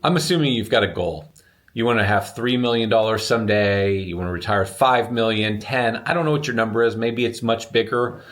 I'm assuming you've got a goal. You want to have $3 million someday. You want to retire 5 million, 10. I don't know what your number is. Maybe it's much bigger,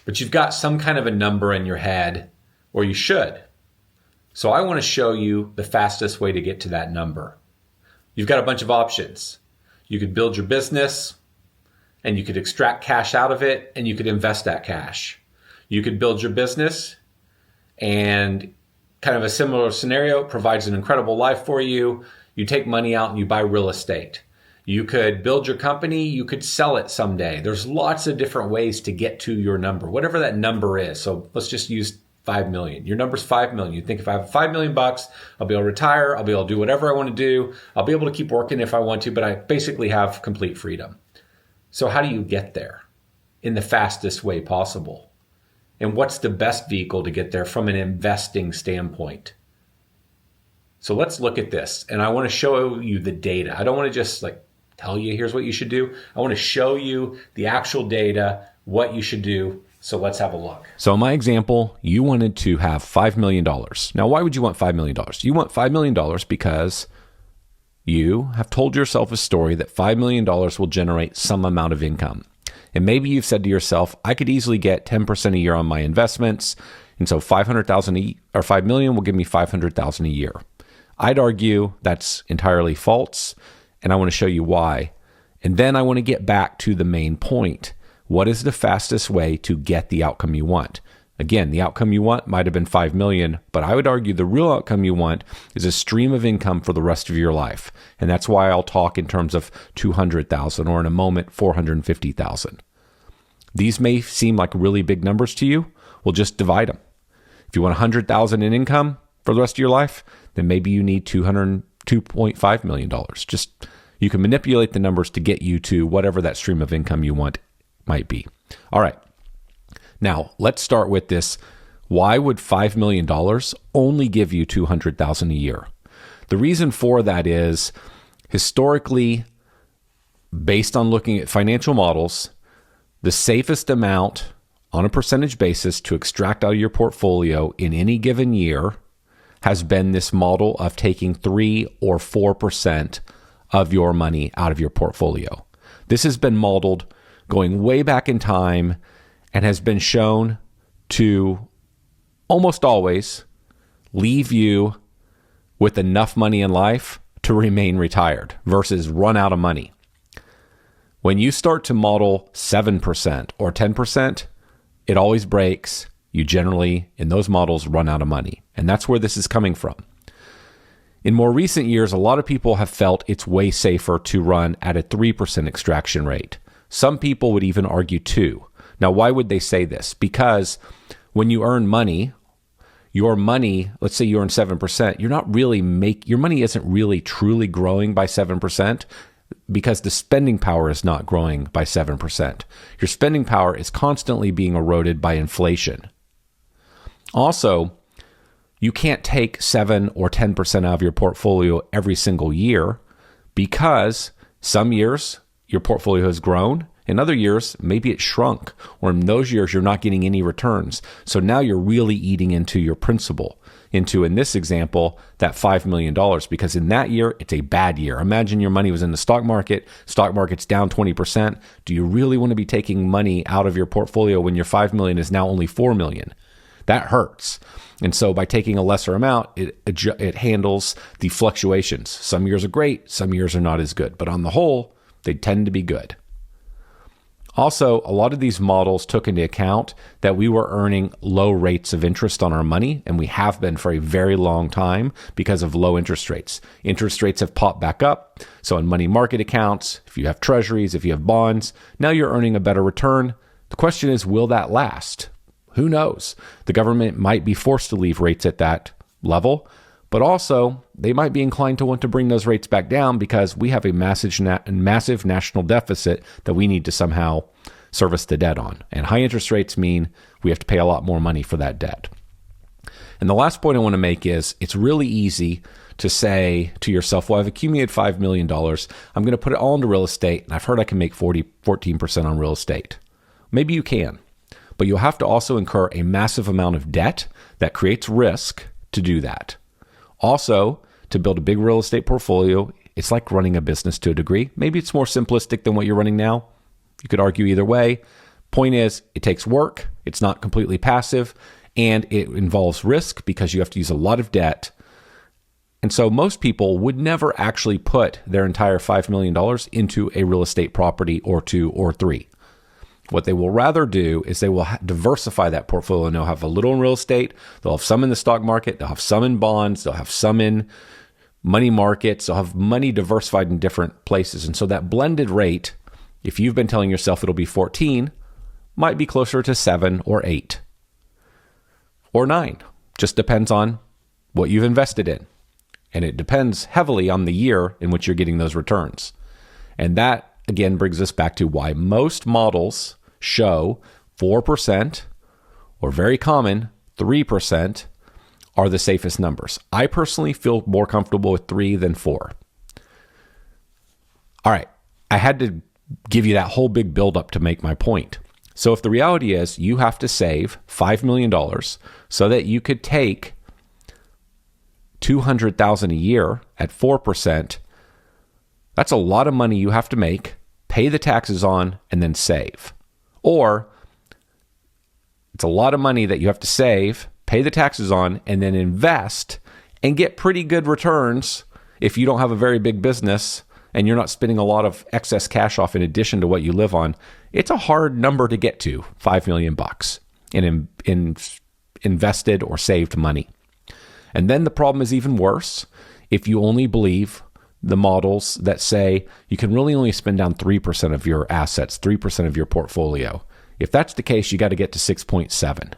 but you've got some kind of a number in your head, or you should. So I want to show you the fastest way to get to that number. You've got a bunch of options. You could build your business and you could extract cash out of it and you could invest that cash. You could build your business and kind of a similar scenario provides an incredible life for you. You take money out and you buy real estate. You could build your company. You could sell it someday. There's lots of different ways to get to your number, whatever that number is. So let's just use 5 million. Your number's 5 million. You think if I have 5 million bucks, I'll be able to retire. I'll be able to do whatever I want to do. I'll be able to keep working if I want to, but I basically have complete freedom. So how do you get there in the fastest way possible? And what's the best vehicle to get there from an investing standpoint? So let's look at this. And I want to show you the data. I don't want to just tell you here's what you should do. I want to show you the actual data, what you should do. So let's have a look. So in my example, you wanted to have $5 million. Now, why would you want $5 million? You want $5 million because you have told yourself a story that $5 million will generate some amount of income. And maybe you've said to yourself, I could easily get 10% a year on my investments. And so 500,000 or 5 million will give me 500,000 a year. I'd argue that's entirely false. And I want to show you why. And then I want to get back to the main point. What is the fastest way to get the outcome you want? Again, the outcome you want might have been 5 million, but I would argue the real outcome you want is a stream of income for the rest of your life. And that's why I'll talk in terms of 200,000 or in a moment, 450,000. These may seem like really big numbers to you. We'll just divide them. If you want 100,000 in income for the rest of your life, then maybe you need $2.5 million. Just, you can manipulate the numbers to get you to whatever that stream of income you want might be. All right. Now, let's start with this. Why would $5 million only give you $200,000 a year? The reason for that is historically, based on looking at financial models, the safest amount on a percentage basis to extract out of your portfolio in any given year has been this model of taking 3 or 4% of your money out of your portfolio. This has been modeled going way back in time and has been shown to almost always leave you with enough money in life to remain retired versus run out of money. When you start to model 7% or 10%, it always breaks. You generally, in those models, run out of money. And that's where this is coming from. In more recent years, a lot of people have felt it's way safer to run at a 3% extraction rate. Some people would even argue 2%. Now, why would they say this? Because when you earn money, your money, let's say you earn 7%, your money isn't really truly growing by 7% because the spending power is not growing by 7%. Your spending power is constantly being eroded by inflation. Also, you can't take 7 or 10% out of your portfolio every single year because some years your portfolio has grown. In other years, maybe it shrunk, or in those years, you're not getting any returns. So now you're really eating into your principal, in this example, that $5 million, because in that year, it's a bad year. Imagine your money was in the stock market's down 20%. Do you really want to be taking money out of your portfolio when your $5 million is now only $4 million? That hurts. And so by taking a lesser amount, it handles the fluctuations. Some years are great, some years are not as good, but on the whole, they tend to be good. Also, a lot of these models took into account that we were earning low rates of interest on our money, and we have been for a very long time because of low interest rates. Interest rates have popped back up. So in money market accounts, if you have treasuries, if you have bonds, now you're earning a better return. The question is, will that last? Who knows? The government might be forced to leave rates at that level, but also they might be inclined to want to bring those rates back down because we have a massive national deficit that we need to somehow service the debt on. And high interest rates mean we have to pay a lot more money for that debt. And the last point I want to make is it's really easy to say to yourself, well, I've accumulated $5 million. I'm going to put it all into real estate. And I've heard I can make 14% on real estate. Maybe you can, but you'll have to also incur a massive amount of debt that creates risk to do that. Also, to build a big real estate portfolio. It's like running a business to a degree. Maybe it's more simplistic than what you're running now. You could argue either way. Point is, it takes work. It's not completely passive, and it involves risk because you have to use a lot of debt. And so most people would never actually put their entire $5 million into a real estate property or 2 or 3. What they will rather do is they will diversify that portfolio, and they'll have a little in real estate. They'll have some in the stock market. They'll have some in bonds. They'll have some in money markets. They'll have money diversified in different places. And so that blended rate, if you've been telling yourself it'll be 14, might be closer to 7 or 8 or 9. Just depends on what you've invested in. And it depends heavily on the year in which you're getting those returns. And that, again, brings us back to why most models show 4% or very common 3% are the safest numbers. I personally feel more comfortable with 3 than 4. All right, I had to give you that whole big buildup to make my point. So if the reality is you have to save $5 million so that you could take $200,000 a year at 4%, that's a lot of money you have to make, pay the taxes on, and then save. Or it's a lot of money that you have to save, pay the taxes on, and then invest and get pretty good returns if you don't have a very big business and you're not spending a lot of excess cash off in addition to what you live on. It's a hard number to get to, $5 million in invested or saved money. And then the problem is even worse if you only believe the models that say you can really only spend down 3% of your assets, 3% of your portfolio. If that's the case, you got to get to 6.7.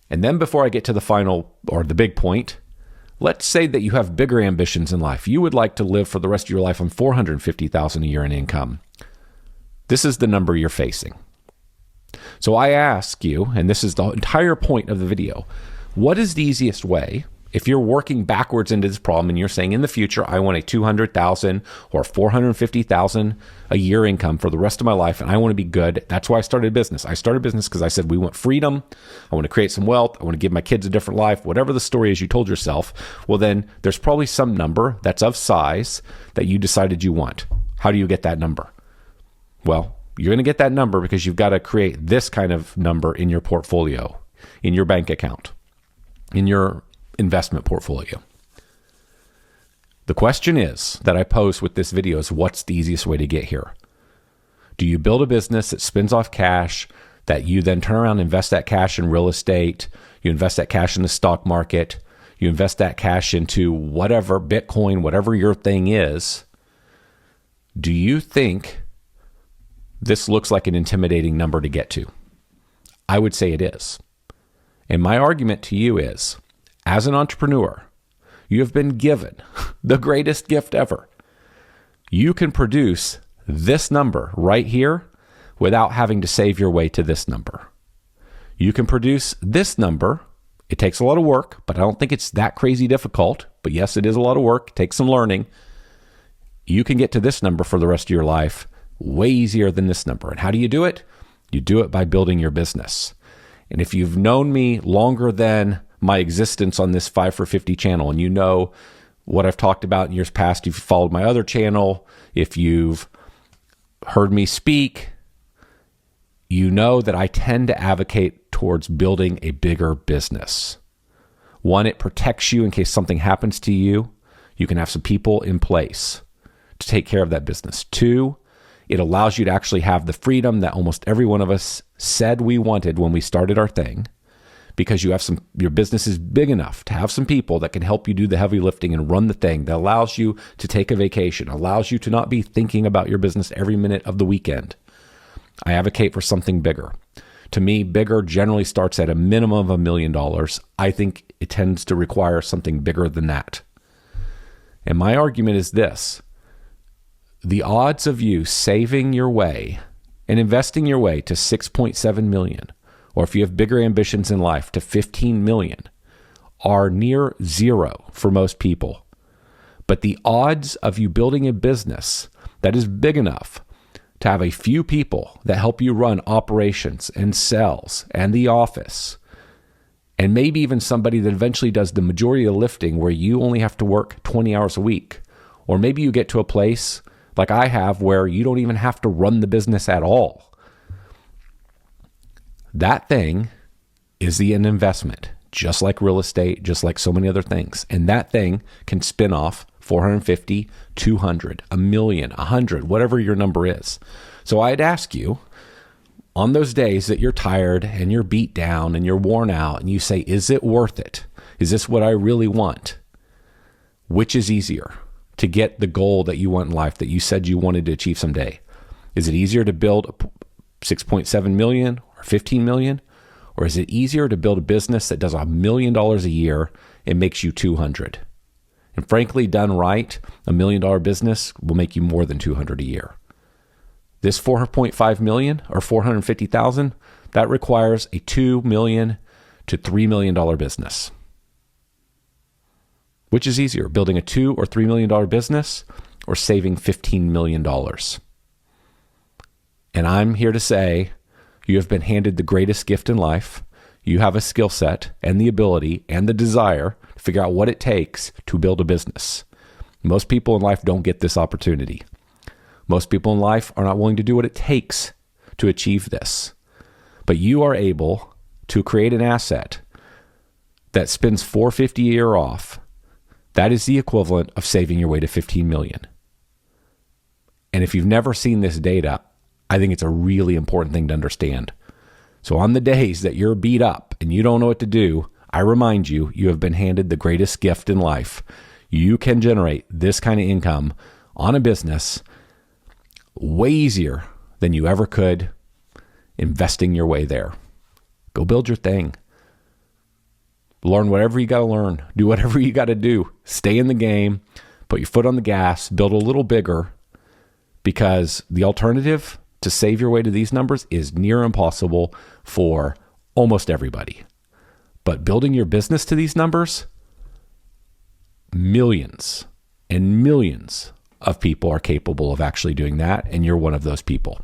And then before I get to the final or the big point, let's say that you have bigger ambitions in life. You would like to live for the rest of your life on $450,000 a year in income. This is the number you're facing. So I ask you, and this is the entire point of the video, what is the easiest way, if you're working backwards into this problem and you're saying in the future, I want a $200,000 or $450,000 a year income for the rest of my life, and I want to be good. That's why I started a business. I started a business because I said, we want freedom. I want to create some wealth. I want to give my kids a different life. Whatever the story is you told yourself, well, then there's probably some number that's of size that you decided you want. How do you get that number? Well, you're going to get that number because you've got to create this kind of number in your portfolio, in your bank account, in your investment portfolio. The question is that I pose with this video is, what's the easiest way to get here? Do you build a business that spins off cash that you then turn around and invest that cash in real estate? You invest that cash in the stock market. You invest that cash into whatever, Bitcoin, whatever your thing is. Do you think this looks like an intimidating number to get to? I would say it is. And my argument to you is, as an entrepreneur, you have been given the greatest gift ever. You can produce this number right here without having to save your way to this number. You can produce this number. It takes a lot of work, but I don't think it's that crazy difficult. But yes, it is a lot of work. It takes some learning. You can get to this number for the rest of your life way easier than this number. And how do you do it? You do it by building your business. And if you've known me longer than my existence on this 5 for 50 channel, and you know what I've talked about in years past, if you've followed my other channel, if you've heard me speak, you know that I tend to advocate towards building a bigger business. One, it protects you in case something happens to you. You can have some people in place to take care of that business. 2, it allows you to actually have the freedom that almost every one of us said we wanted when we started our thing, because your business is big enough to have some people that can help you do the heavy lifting and run the thing, that allows you to take a vacation, allows you to not be thinking about your business every minute of the weekend. I advocate for something bigger. To me, bigger generally starts at a minimum of $1 million. I think it tends to require something bigger than that. And my argument is this: the odds of you saving your way and investing your way to 6.7 million, or if you have bigger ambitions in life, to 15 million, are near zero for most people. But the odds of you building a business that is big enough to have a few people that help you run operations and sales and the office And maybe even somebody that eventually does the majority of the lifting where you only have to work 20 hours a week. Or maybe you get to a place like I have where you don't even have to run the business at all. That thing is an investment, just like real estate, just like so many other things. And that thing can spin off 450, 200, a million, 100, whatever your number is. So I'd ask you, on those days that you're tired and you're beat down and you're worn out and you say, is it worth it? Is this what I really want? Which is easier to get the goal that you want in life that you said you wanted to achieve someday? Is it easier to build 6.7 million or 15 million? Or is it easier to build a business that does $1 million a year and makes you 200? And frankly, done right, $1 million business will make you more than 200 a year. This 4.5 million or 450,000, that requires a $2 million to $3 million business. Which is easier, building a $2 or $3 million business or saving $15 million? And I'm here to say, you have been handed the greatest gift in life. You have a skill set and the ability and the desire to figure out what it takes to build a business. Most people in life don't get this opportunity. Most people in life are not willing to do what it takes to achieve this. But you are able to create an asset that spins $450 a year off. That is the equivalent of saving your way to 15 million. And if you've never seen this data, I think it's a really important thing to understand. So on the days that you're beat up and you don't know what to do, I remind you, you have been handed the greatest gift in life. You can generate this kind of income on a business way easier than you ever could investing your way there. Go build your thing. Learn whatever you got to learn. Do whatever you got to do. Stay in the game. Put your foot on the gas. Build a little bigger, because the alternative to save your way to these numbers is near impossible for almost everybody. But building your business to these numbers, millions and millions of people are capable of actually doing that, and you're one of those people.